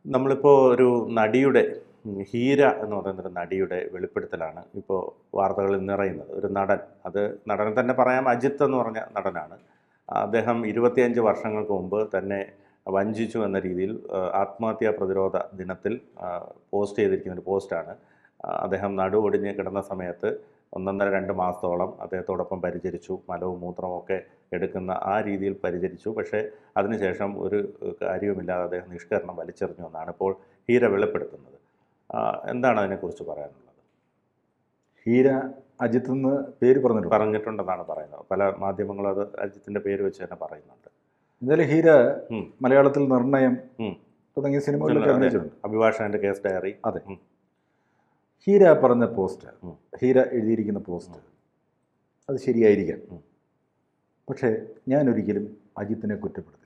നമ്മളിപ്പോൾ ഒരു നടിയുടെ ഹീര എന്ന് പറയുന്നൊരു നടിയുടെ വെളിപ്പെടുത്തലാണ് ഇപ്പോൾ വാർത്തകളിൽ നിറയുന്നത്. ഒരു നടൻ, അത് നടനെ തന്നെ പറയാം, അജിത്ത് എന്ന് പറഞ്ഞ നടനാണ്. അദ്ദേഹം 25 വർഷങ്ങൾക്ക് മുമ്പ് തന്നെ വഞ്ചിച്ചു എന്ന രീതിയിൽ ആത്മഹത്യാ പ്രതിരോധ ദിനത്തിൽ പോസ്റ്റ് ചെയ്തിരിക്കുന്ന ഒരു പോസ്റ്റാണ്. അദ്ദേഹം നടുവൊടിഞ്ഞ് കിടന്ന സമയത്ത് 1.5-2 മാസത്തോളം അദ്ദേഹത്തോടൊപ്പം പരിചരിച്ചു, മലവും മൂത്രവും ഒക്കെ എടുക്കുന്ന ആ രീതിയിൽ പരിചരിച്ചു. പക്ഷേ അതിനുശേഷം ഒരു കാര്യവുമില്ലാതെ അദ്ദേഹം നിഷ്കരണം വലിച്ചെറിഞ്ഞു എന്നാണ് ഇപ്പോൾ ഹീര വെളിപ്പെടുത്തുന്നത്. എന്താണ് അതിനെക്കുറിച്ച് പറയാനുള്ളത്? ഹീര അജിത്ത് എന്ന് പേര് പറഞ്ഞിട്ടുണ്ടെന്നാണ് പറയുന്നത്. പല മാധ്യമങ്ങളും അത് അജിത്തിൻ്റെ പേര് വെച്ച് തന്നെ പറയുന്നുണ്ട്. എന്തായാലും ഹീര മലയാളത്തിൽ നിർണയം തുടങ്ങിയ സിനിമകളിലൊക്കെ അഭിനയിച്ചിട്ടുണ്ട്. അഭിഭാഷകന്റെ കേസ് ഡയറി. അതെ. ഹീര പറഞ്ഞ പോസ്റ്റ്, ഹീര എഴുതിയിരിക്കുന്ന പോസ്റ്റ് അത് ശരിയായിരിക്കാം. പക്ഷേ ഞാനൊരിക്കലും അജിത്തിനെ കുറ്റപ്പെടുത്തില്ല.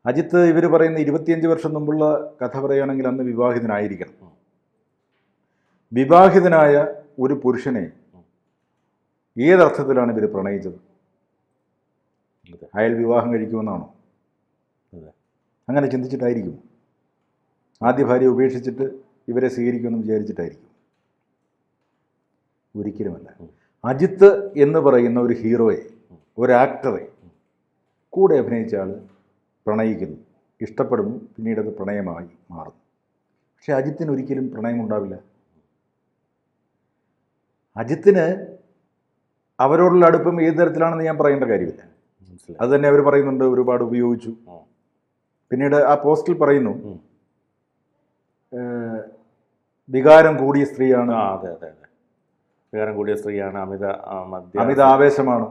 അജിത്ത് ഇവർ പറയുന്ന 25 വർഷം മുമ്പുള്ള കഥ പറയുകയാണെങ്കിൽ അന്ന് വിവാഹിതനായിരിക്കണം. വിവാഹിതനായ ഒരു പുരുഷനെ ഏതർത്ഥത്തിലാണ് ഇവർ പ്രണയിച്ചത്? അയാൾ വിവാഹം കഴിക്കുമെന്നാണോ? അങ്ങനെ ചിന്തിച്ചിട്ടായിരിക്കും. ആദ്യ ഭാര്യ ഉപേക്ഷിച്ചിട്ട് ഇവരെ സ്വീകരിക്കുമെന്ന് വിചാരിച്ചിട്ടായിരിക്കും? ഒരിക്കലുമല്ല. അജിത്ത് എന്ന് പറയുന്ന ഒരു ഹീറോയെ, ഒരു ആക്ടറെ കൂടെ അഭിനയിച്ച ആൾ പ്രണയിക്കുന്നു, ഇഷ്ടപ്പെടുന്നു, പിന്നീട് അത് പ്രണയമായി മാറുന്നു. പക്ഷെ അജിത്തിന് ഒരിക്കലും പ്രണയമുണ്ടാവില്ല. അജിത്തിന് അവരോടുള്ള അടുപ്പം ഏത് തരത്തിലാണെന്ന് ഞാൻ പറയേണ്ട കാര്യമില്ല. അത് തന്നെ അവർ പറയുന്നുണ്ട്, ഒരുപാട് ഉപയോഗിച്ചു. പിന്നീട് ആ പോസ്റ്റിൽ പറയുന്നു, വികാരം കൂടിയ സ്ത്രീയാണ്. അതെ അതെ അതെ, വികാരം കൂടിയ സ്ത്രീയാണ്, അമിത ആവേശമാണ്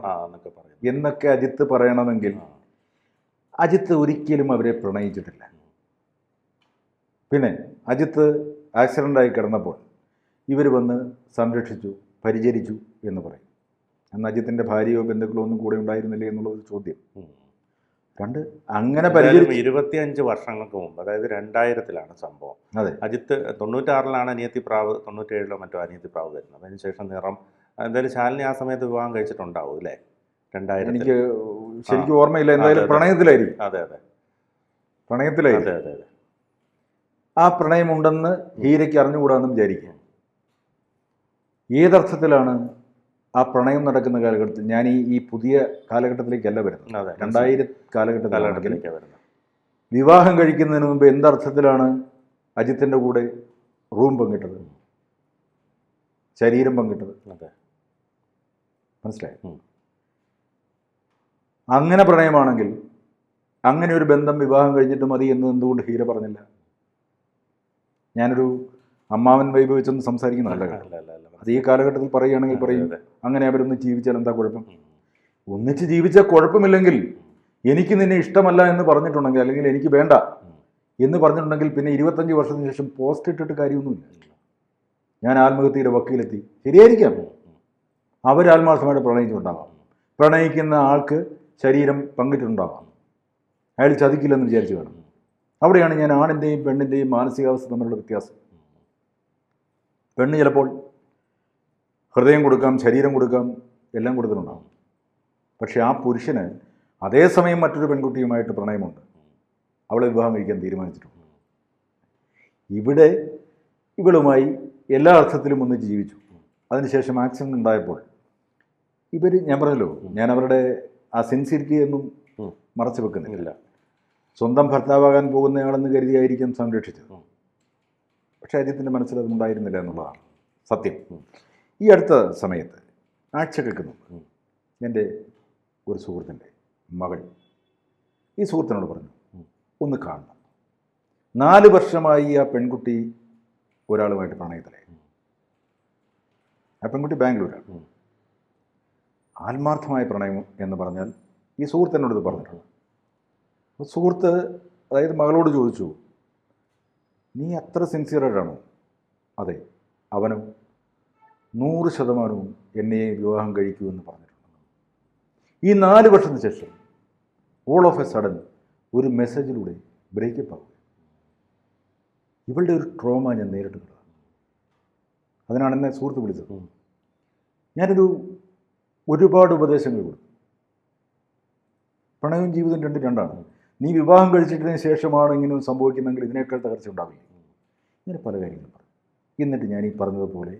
എന്നൊക്കെ അജിത്ത് പറയണമെങ്കിൽ അജിത്ത് ഒരിക്കലും അവരെ പ്രണയിച്ചിട്ടില്ല. പിന്നെ അജിത്ത് ആക്സിഡൻ്റായി കിടന്നപ്പോൾ ഇവർ വന്ന് സംരക്ഷിച്ചു, പരിചരിച്ചു എന്ന് പറയും. അന്ന് അജിത്തിൻ്റെ ഭാര്യയോ ബന്ധുക്കളോ ഒന്നും കൂടെ ഉണ്ടായിരുന്നില്ലേ എന്നുള്ളൊരു ചോദ്യം. രണ്ട്, അങ്ങനെ 25 വർഷങ്ങൾക്ക് മുമ്പ്, അതായത് 2000-ലാണ് സംഭവം. അതെ, അജിത്ത് 96-ലാണ് അനിയത്തി പ്രാവ്, 97-ലോ മറ്റോ അനിയത്തി പ്രാവ് വരുന്നത്. അതിനുശേഷം നിറം, എന്തായാലും ശാലിനി ആ സമയത്ത് വിവാഹം കഴിച്ചിട്ടുണ്ടാവും അല്ലേ? 2000. എനിക്ക് ശരിക്കും ഓർമ്മയില്ല. എന്തായാലും പ്രണയത്തിലായിരിക്കും. അതെ അതെ, പ്രണയത്തിലായിരിക്കും. അതെ അതെ അതെ. ആ പ്രണയമുണ്ടെന്ന് ഹീരയ്ക്ക് അറിഞ്ഞുകൂടാന്ന് വിചാരിക്കുക. ഏതർത്ഥത്തിലാണ് ആ പ്രണയം നടക്കുന്ന കാലഘട്ടത്തിൽ? ഞാൻ ഈ പുതിയ കാലഘട്ടത്തിലേക്കല്ല വരുന്നത്, 2000 കാലഘട്ടത്തിലേക്ക് വരുന്നത്. വിവാഹം കഴിക്കുന്നതിന് മുമ്പ് എന്തർത്ഥത്തിലാണ് അജിത്തിൻ്റെ കൂടെ റൂം പങ്കിട്ടത്, ശരീരം പങ്കിട്ടത്? മനസ്സിലായി? അങ്ങനെ പ്രണയമാണെങ്കിൽ അങ്ങനെ ഒരു ബന്ധം വിവാഹം കഴിഞ്ഞിട്ട് മതി എന്ന് എന്തുകൊണ്ട് ഹീര പറഞ്ഞില്ല? ഞാനൊരു അമ്മാവൻ വൈബ് വെച്ചൊന്നും സംസാരിക്കുന്നതല്ല. അത് ഈ കാലഘട്ടത്തിൽ പറയുകയാണെങ്കിൽ പറയും, അങ്ങനെ അവരൊന്ന് ജീവിച്ചാൽ എന്താ കുഴപ്പം? ഒന്നിച്ച് ജീവിച്ചാൽ കുഴപ്പമില്ലെങ്കിൽ, എനിക്ക് നിന്നെ ഇഷ്ടമല്ല എന്ന് പറഞ്ഞിട്ടുണ്ടെങ്കിൽ, അല്ലെങ്കിൽ എനിക്ക് വേണ്ട എന്ന് പറഞ്ഞിട്ടുണ്ടെങ്കിൽ, പിന്നെ 25 വർഷത്തിന് ശേഷം പോസ്റ്റ് ഇട്ടിട്ട് കാര്യമൊന്നുമില്ല. ഞാൻ ആത്മഹത്യയുടെ വക്കീലെത്തി, ശരിയായിരിക്കാം, അവർ ആത്മാർത്ഥമായിട്ട് പ്രണയിച്ചിട്ടുണ്ടാവാം, പ്രണയിക്കുന്ന ആൾക്ക് ശരീരം പങ്കിട്ടിട്ടുണ്ടാവാം, അയാൾ ചതിക്കില്ലെന്ന് വിചാരിച്ചു വേണം. അവിടെയാണ് ഞാൻ ആണിൻ്റെയും പെണ്ണിൻ്റെയും മാനസികാവസ്ഥ തമ്മിലുള്ള വ്യത്യാസം. പെണ്ണ് ചിലപ്പോൾ ഹൃദയം കൊടുക്കാം, ശരീരം കൊടുക്കാം, എല്ലാം കൊടുത്തിട്ടുണ്ടാകും. പക്ഷെ ആ പുരുഷന് അതേസമയം മറ്റൊരു പെൺകുട്ടിയുമായിട്ട് പ്രണയമുണ്ട്, അവളെ വിവാഹം കഴിക്കാൻ തീരുമാനിച്ചിട്ടുണ്ട്. ഇവിടെ ഇവളുമായി എല്ലാ അർത്ഥത്തിലും ഒന്നിച്ച് ജീവിച്ചു. അതിനുശേഷം ആക്സിഡൻ്റ് ഉണ്ടായപ്പോൾ ഞാൻ പറഞ്ഞല്ലോ, ഞാൻ അവരുടെ ആ സിൻസിയറിറ്റി ഒന്നും മറച്ചു വെക്കുന്നില്ല. സ്വന്തം ഭർത്താവാകാൻ പോകുന്നയാളെന്ന് കരുതിയായിരിക്കും സംരക്ഷിച്ചത്. പക്ഷേ അജിത്തിൻ്റെ മനസ്സിൽ അതുണ്ടായിരുന്നില്ല എന്നുള്ളതാണ് സത്യം. ഈ അടുത്ത സമയത്ത്, ആഴ്ചകൾക്ക് മുമ്പ്, എൻ്റെ ഒരു സുഹൃത്തിൻ്റെ മകൾ ഈ സുഹൃത്തിനോട് പറഞ്ഞു, ഒന്ന് കാണണം. 4 വർഷമായി ആ പെൺകുട്ടി ഒരാളുമായിട്ട് പ്രണയത്തിലായി. ആ പെൺകുട്ടി ബാംഗ്ലൂരാണ്. ആത്മാർത്ഥമായ പ്രണയം എന്ന് പറഞ്ഞാൽ ഈ സുഹൃത്തിനോട് ഇത് പറഞ്ഞിട്ടുണ്ട്. സുഹൃത്ത്, അതായത് മകളോട് ചോദിച്ചു, നീ അത്ര സിൻസിയറായിട്ടാണോ? അതെ, അവനും 100% എന്നെ വിവാഹം കഴിക്കുമെന്ന് പറഞ്ഞിട്ടുണ്ട്. ഈ 4 വർഷത്തിന് ശേഷം ഓൾ ഓഫ് എ സഡൻ ഒരു മെസ്സേജിലൂടെ ബ്രേക്കപ്പ് ആവുക. ഇവളുടെ ഒരു ട്രോമ ഞാൻ നേരിട്ടുള്ളത്. അതിനാണ് എന്നെ സുഹൃത്ത് വിളിച്ചത്. ഒരുപാട് ഉപദേശങ്ങൾ കൊടുത്തു. പ്രണയവും ജീവിതം രണ്ടാണ്. നീ വിവാഹം കഴിച്ചിട്ടതിന് ശേഷമാണ് ഇങ്ങനെ സംഭവിക്കുന്നെങ്കിൽ ഇതിനേക്കാൾ തകർച്ച ഉണ്ടാവില്ല. ഇങ്ങനെ പല കാര്യങ്ങളും പറഞ്ഞു. എന്നിട്ട് ഞാൻ ഈ പറഞ്ഞതുപോലെ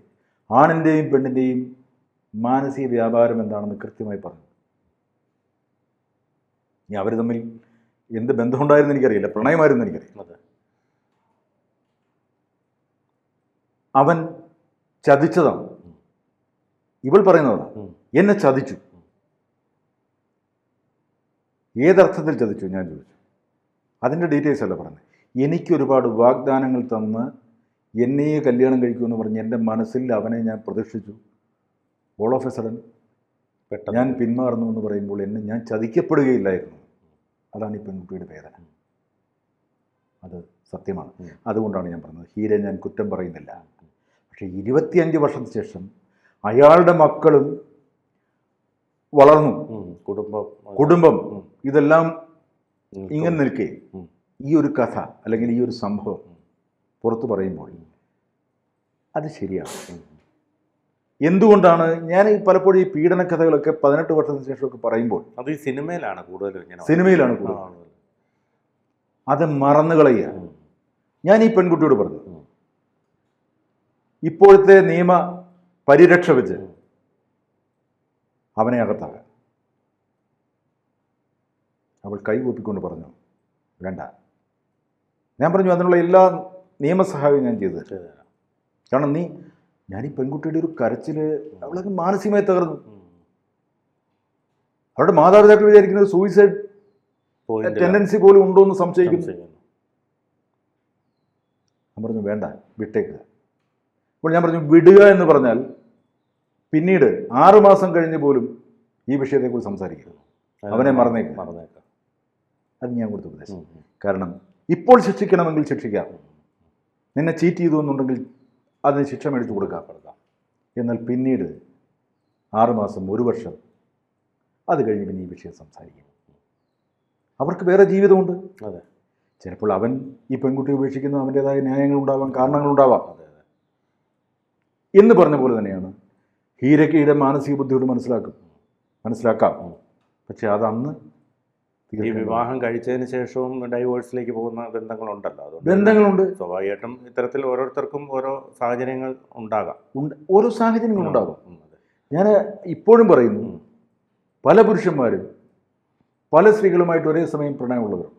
ആണിൻ്റെയും പെണ്ണിൻ്റെയും മാനസിക വ്യാപാരം എന്താണെന്ന് കൃത്യമായി പറഞ്ഞു. ഇനി അവർ തമ്മിൽ എന്ത് ബന്ധമുണ്ടായിരുന്നു എനിക്കറിയില്ല, പ്രണയമായിരുന്നു എനിക്കറിയില്ല. അവൻ ചതിച്ചതാണ്. ഇവൾ പറയുന്നതാണ് എന്നെ ചതിച്ചു. ഏതർത്ഥത്തിൽ ചതിച്ചു ഞാൻ ചോദിച്ചു. അതിൻ്റെ ഡീറ്റെയിൽസ് അല്ല പറഞ്ഞത്. എനിക്കൊരുപാട് വാഗ്ദാനങ്ങൾ തന്ന് എന്നെ കല്യാണം കഴിക്കുമെന്ന് പറഞ്ഞ് എൻ്റെ മനസ്സിൽ അവനെ ഞാൻ പ്രതീക്ഷിച്ചു. ഓൾ ഓഫ് എ സഡൻ ഞാൻ പിന്മാറുന്നു എന്ന് പറയുമ്പോൾ ഞാൻ ചതിക്കപ്പെടുകയില്ലായിരുന്നു. അതാണ് ഈ പെൺകുട്ടിയുടെ വേദന. അത് സത്യമാണ്. അതുകൊണ്ടാണ് ഞാൻ പറഞ്ഞത് ഹീരെ ഞാൻ കുറ്റം പറയുന്നില്ല. പക്ഷേ 25 വർഷത്തിന് ശേഷം അയാളുടെ മക്കളും വളർന്നു, കുടുംബം ഇതെല്ലാം ഇങ്ങനെ നിൽക്കേ ഈ ഒരു കഥ അല്ലെങ്കിൽ ഈ ഒരു സംഭവം പുറത്തു പറയുമ്പോൾ അത് ശരിയാണ്. എന്തുകൊണ്ടാണ് ഞാൻ പലപ്പോഴും ഈ പീഡന കഥകളൊക്കെ 18 വർഷത്തിന് ശേഷമൊക്കെ പറയുമ്പോൾ അത് ഈ സിനിമയിലാണ് കൂടുതലും. അത് മറന്നു കളയുക. ഞാൻ ഈ പെൺകുട്ടിയോട് പറഞ്ഞു, ഇപ്പോഴത്തെ നിയമ പരിരക്ഷ വെച്ച് അവനെ അകത്താകാൻ. അവൾ കൈകൂപ്പിക്കൊണ്ട് പറഞ്ഞു വേണ്ട. ഞാൻ പറഞ്ഞു അതിനുള്ള എല്ലാ നിയമസഹായവും ഞാൻ ചെയ്തു തരാം. കാരണം ഞാൻ ഈ പെൺകുട്ടിയുടെ ഒരു കരച്ചിൽ അവളൊക്കെ മാനസികമായി തകർന്നു. അവരുടെ മാതാപിതാക്കൾ വിചാരിക്കുന്നത് സൂയിസൈഡ് ടെൻഡൻസി പോലും ഉണ്ടോ എന്ന് സംശയിക്കുന്നു. ഞാൻ പറഞ്ഞു വേണ്ട, വിട്ടേക്കുക. അപ്പോൾ ഞാൻ പറഞ്ഞു വിടുക എന്ന് പറഞ്ഞാൽ പിന്നീട് 6 മാസം കഴിഞ്ഞ് പോലും ഈ വിഷയത്തെക്കുറിച്ച് സംസാരിക്കരുത്, അവനെ മറന്നേക്കാം. അത് ഞാൻ കൊടുത്ത ഉപദേശം. കാരണം ഇപ്പോൾ ശിക്ഷിക്കണമെങ്കിൽ ശിക്ഷിക്കാം, നിന്നെ ചീറ്റ് ചെയ്തു എന്നുണ്ടെങ്കിൽ അതിന് ശിക്ഷ മേടിച്ചു കൊടുക്കാം. എന്നാൽ പിന്നീട് 6 മാസം 1 വർഷം അത് കഴിഞ്ഞ് പിന്നെ ഈ വിഷയം സംസാരിക്കും. അവർക്ക് വേറെ ജീവിതമുണ്ട്. അതെ, ചിലപ്പോൾ അവൻ ഈ പെൺകുട്ടിയെ ഉപേക്ഷിക്കുന്ന അവൻ്റെതായ ന്യായങ്ങളുണ്ടാവാം, കാരണങ്ങളുണ്ടാവാം എന്ന് പറഞ്ഞ പോലെ തന്നെയാണ് ഹീരയ്ക്കയുടെ മാനസിക ബുദ്ധിയോട് മനസ്സിലാക്കാം. പക്ഷെ അതന്ന് ഈ വിവാഹം കഴിച്ചതിന് ശേഷവും ഡൈവോഴ്സിലേക്ക് പോകുന്ന ബന്ധങ്ങളുണ്ടല്ലോ. ബന്ധങ്ങളുണ്ട്. സ്വാഭാവികമായിട്ടും ഇത്തരത്തിൽ ഓരോരുത്തർക്കും ഓരോ സാഹചര്യങ്ങൾ ഉണ്ടാകാം. ഓരോ സാഹചര്യങ്ങളുണ്ടാകാം. ഞാൻ ഇപ്പോഴും പറയുന്നു, പല പുരുഷന്മാരും പല സ്ത്രീകളുമായിട്ട് ഒരേ സമയം പ്രണയമുള്ളവർ.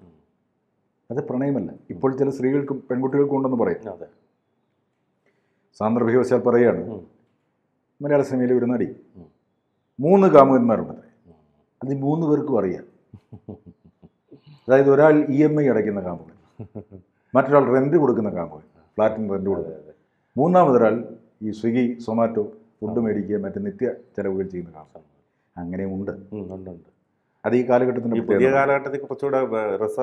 അത് പ്രണയമല്ല. ഇപ്പോൾ ചില സ്ത്രീകൾക്കും പെൺകുട്ടികൾക്കും ഉണ്ടെന്ന് പറയും. സാന്ദർഭികവശാൽ പറയുകയാണ്, മലയാള സിനിമയിലെ ഒരു നടി 3 കാമുകന്മാരുണ്ട്. അത് 3 പേർക്കും അറിയാം. അതായത് ഒരാൾ EMI അടയ്ക്കുന്ന കാമുകൻ, മറ്റൊരാൾ റെൻറ്റ് കൊടുക്കുന്ന കാമുകൻ, ഫ്ലാറ്റിന് റെൻറ്റ് കൊടുക്കുക, മൂന്നാമതൊരാൾ ഈ സ്വിഗ്ഗി സൊമാറ്റോ ഫുഡ് മേടിക്കുക, മറ്റ് നിത്യ ചെലവുകൾ ചെയ്യുന്ന കാമുകൻ. അങ്ങനെ ഉണ്ട്. അത് ഈ കാലഘട്ടത്തിൻ്റെ പുതിയ കാലഘട്ടത്തിൽ കുറച്ചുകൂടെ.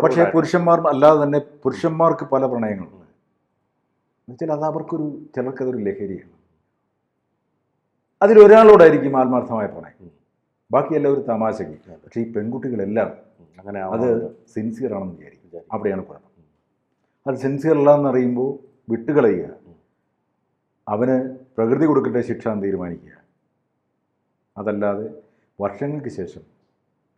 പക്ഷേ പുരുഷന്മാർ അല്ലാതെ തന്നെ പുരുഷന്മാർക്ക് പല പ്രണയങ്ങളുണ്ട്. എന്നുവെച്ചാൽ അത് അവർക്കൊരു ചിലർക്കതൊരു ലഹരിയാണ്. അതിലൊരാളോടായിരിക്കും ആത്മാർത്ഥമായ പ്രണയം, ബാക്കിയെല്ലാം ഒരു തമാശയ്ക്ക്. പക്ഷേ ഈ പെൺകുട്ടികളെല്ലാം അങ്ങനെ അത് സിൻസിയർ ആണെന്ന് വിചാരിക്കും. അവിടെയാണ് കുഴപ്പം. അത് സിൻസിയർ അല്ല എന്നറിയുമ്പോൾ വിട്ടുകളയുക, അവന് പ്രകൃതി കൊടുക്കട്ടെ ശിക്ഷ എന്ന് തീരുമാനിക്കുക. അതല്ലാതെ വർഷങ്ങൾക്ക് ശേഷം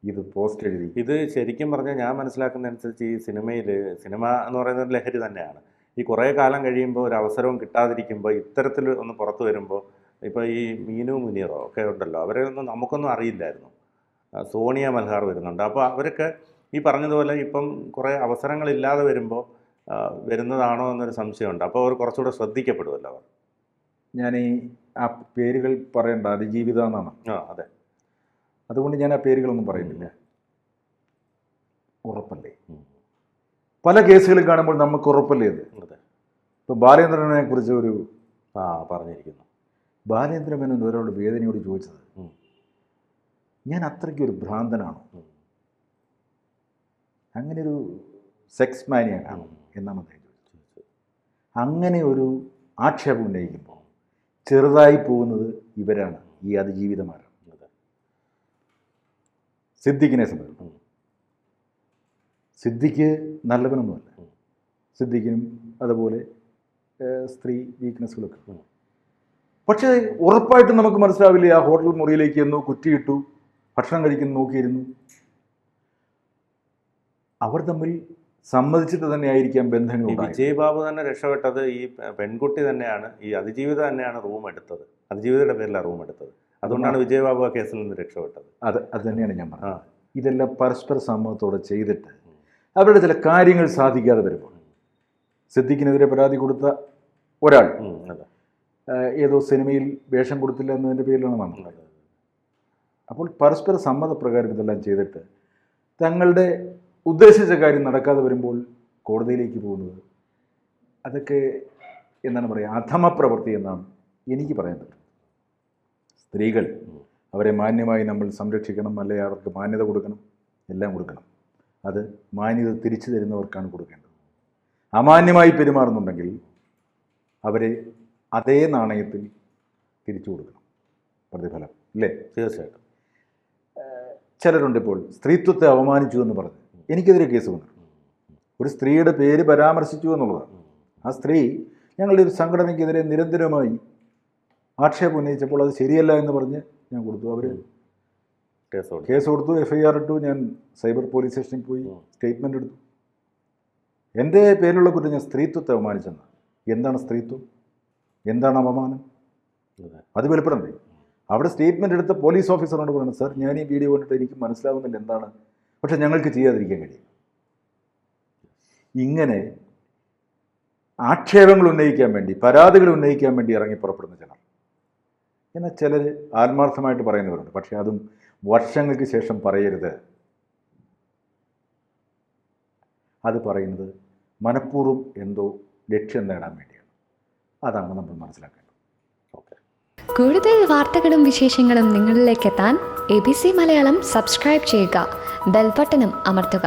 ഇത് പോസ്റ്റ് എഴുതി. ഇത് ശരിക്കും പറഞ്ഞാൽ ഞാൻ മനസ്സിലാക്കുന്നതനുസരിച്ച് ഈ സിനിമ എന്ന് പറയുന്നത് ലഹരി തന്നെയാണ്. ഈ കുറേ കാലം കഴിയുമ്പോൾ ഒരു അവസരവും കിട്ടാതിരിക്കുമ്പോൾ ഇത്തരത്തിൽ ഒന്ന് പുറത്തു വരുമ്പോൾ, ഇപ്പോൾ ഈ മീനു മുനീറോ ഒക്കെ ഉണ്ടല്ലോ, അവരെ ഒന്നും നമുക്കൊന്നും അറിയില്ലായിരുന്നു. സോണിയ മൽഹാർ വരുന്നുണ്ട്. അപ്പോൾ അവരൊക്കെ ഈ പറഞ്ഞതുപോലെ ഇപ്പം കുറേ അവസരങ്ങളില്ലാതെ വരുമ്പോൾ വരുന്നതാണോ എന്നൊരു സംശയമുണ്ട്. അപ്പോൾ അവർ കുറച്ചുകൂടെ ശ്രദ്ധിക്കപ്പെടുമല്ലോ അവർ. ഞാൻ ആ പേരുകൾ പറയേണ്ട, അതിജീവിത എന്നാണ്. അതെ, അതുകൊണ്ട് ഞാൻ ആ പേരുകളൊന്നും പറയുന്നില്ല. ഉറപ്പല്ലേ, പല കേസുകളും കാണുമ്പോൾ നമുക്ക് ഉറപ്പല്ലേ അത്. ഇപ്പോൾ ബാലേന്ദ്രനെ കുറിച്ച് ഒരു പറഞ്ഞിരിക്കുന്നു. ബാലേന്ദ്രമേനോൻ ഒരാളുടെ വേദനയോട് ചോദിച്ചത്, ഞാൻ അത്രയ്ക്കൊരു ഭ്രാന്തനാണോ, അങ്ങനെയൊരു സെക്സ് മാനിയാണോ എന്നാണ് അദ്ദേഹം ചോദിച്ചത്. അങ്ങനെ ഒരു ആക്ഷേപം ഉന്നയിക്കുമ്പോൾ ചെറുതായി പോകുന്നത് ഇവരാണ്, ഈ അതിജീവിതമാരാണ്. സിദ്ദിഖിനെ സംബന്ധിച്ചു, സിദ്ദിഖ് നല്ലവനൊന്നുമല്ല. സിദ്ദിഖിനും അതുപോലെ സ്ത്രീ വീക്ക്നെസ്സുകളൊക്കെ. പക്ഷേ ഉറപ്പായിട്ടും നമുക്ക് മനസ്സിലാവില്ലേ, ആ ഹോട്ടൽ മുറിയിലേക്ക് എന്നോ കുറ്റിയിട്ടു, ഭക്ഷണം കഴിക്കുന്നു, നോക്കിയിരുന്നു. അവർ തമ്മിൽ സമ്മതിച്ചിട്ട് തന്നെ ആയിരിക്കാം ബന്ധങ്ങൾ ഈ ഉണ്ടായത്. വിജയ് ബാബു തന്നെ രക്ഷപ്പെട്ടത് ഈ പെൺകുട്ടി തന്നെയാണ്, ഈ അതിജീവിത തന്നെയാണ് റൂം എടുത്തത്, അതിജീവിതയുടെ പേരിലാണ് റൂം എടുത്തത്. അതുകൊണ്ടാണ് വിജയ് ബാബു ആ കേസിൽ നിന്ന് രക്ഷപ്പെട്ടത്. അത് തന്നെയാണ് ഞാൻ പറഞ്ഞത്. ഇതെല്ലാം പരസ്പര സമ്മതത്തോടെ ചെയ്തിട്ട് അവരുടെ ചില കാര്യങ്ങൾ സാധിക്കാതെ വരുമ്പോൾ, സിദ്ദിഖിനെതിരെ പരാതി കൊടുത്ത ഒരാൾ ഏതോ സിനിമയിൽ വേഷം കൊടുത്തില്ല എന്നതിൻ്റെ പേരിലാണ് നടന്നത്. അപ്പോൾ പരസ്പര സമ്മതപ്രകാരം ഇതെല്ലാം ചെയ്തിട്ട് തങ്ങളുടെ ഉദ്ദേശിച്ച കാര്യം നടക്കാതെ വരുമ്പോൾ കോടതിയിലേക്ക് പോകുന്നത്, അതൊക്കെ എന്താണ് പറയുക, അധമപ്രവൃത്തി എന്നാണ് എനിക്ക് പറയാൻ പറ്റും. സ്ത്രീകൾ അവരെ മാന്യമായി നമ്മൾ സംരക്ഷിക്കണം, അല്ലെങ്കിൽ അവർക്ക് മാന്യത കൊടുക്കണം, എല്ലാം കൊടുക്കണം. അത് മാന്യത തിരിച്ചു തരുന്നവർക്കാണ് കൊടുക്കേണ്ടത്. അമാന്യമായി പെരുമാറുന്നുണ്ടെങ്കിൽ അവരെ അതേ നാണയത്തിൽ തിരിച്ചു കൊടുക്കണം പ്രതിഫലം, അല്ലേ? തീർച്ചയായിട്ടും. ചിലരുണ്ട് ഇപ്പോൾ സ്ത്രീത്വത്തെ അവമാനിച്ചു എന്ന് പറഞ്ഞ് എനിക്കെതിരെ കേസ് വന്നു. ഒരു സ്ത്രീയുടെ പേര് പരാമർശിച്ചു എന്നുള്ളതാണ്. ആ സ്ത്രീ ഞങ്ങളുടെ ഒരു സംഘടനയ്ക്കെതിരെ നിരന്തരമായി ആക്ഷേപം ഉന്നയിച്ചപ്പോൾ അത് ശരിയല്ല എന്ന് പറഞ്ഞ് ഞാൻ കൊടുത്തു. അവർ കേസ് കൊടുത്തു, FIR ഇട്ടു. ഞാൻ സൈബർ പോലീസ് സ്റ്റേഷനിൽ പോയി സ്റ്റേറ്റ്മെൻ്റ് എടുത്തു. എൻ്റെ പേരിലുള്ള കുറ്റം ഞാൻ സ്ത്രീത്വത്തെ അവമാനിച്ചെന്ന്. എന്താണ് സ്ത്രീത്വം, എന്താണ് അപമാനം, അത് വെളിപ്പെടണ്ടേ? അവിടെ സ്റ്റേറ്റ്മെൻ്റ് എടുത്ത പോലീസ് ഓഫീസറിനോട് പറയുന്നത്, സാർ ഞാൻ ഈ വീഡിയോ കണ്ടിട്ട് എനിക്ക് മനസ്സിലാവുന്നില്ല എന്താണ്, പക്ഷെ ഞങ്ങൾക്ക് ചെയ്യാതിരിക്കാൻ കഴിയും. ഇങ്ങനെ ആക്ഷേപങ്ങൾ ഉന്നയിക്കാൻ വേണ്ടി, പരാതികൾ ഉന്നയിക്കാൻ വേണ്ടി ഇറങ്ങി പുറപ്പെടുന്ന ചിലർ. എന്നാൽ ചിലർ ആത്മാർത്ഥമായിട്ട് പറയുന്നവരുണ്ട്. പക്ഷേ അതും വർഷങ്ങൾക്ക് ശേഷം പറയരുത്. അത് പറയുന്നത് മനഃപൂർവ്വം എന്തോ ലക്ഷ്യം നേടാൻ വേണ്ടിയാണ്. അതാണ് നമ്മൾ മനസ്സിലാക്കേണ്ടത്. ഓക്കെ. കൂടുതൽ വാർത്തകളും വിശേഷങ്ങളും നിങ്ങളിലേക്ക് എത്താൻ ABC മലയാളം സബ്സ്ക്രൈബ് ചെയ്യുക, ബെൽബട്ടനും അമർത്തുക.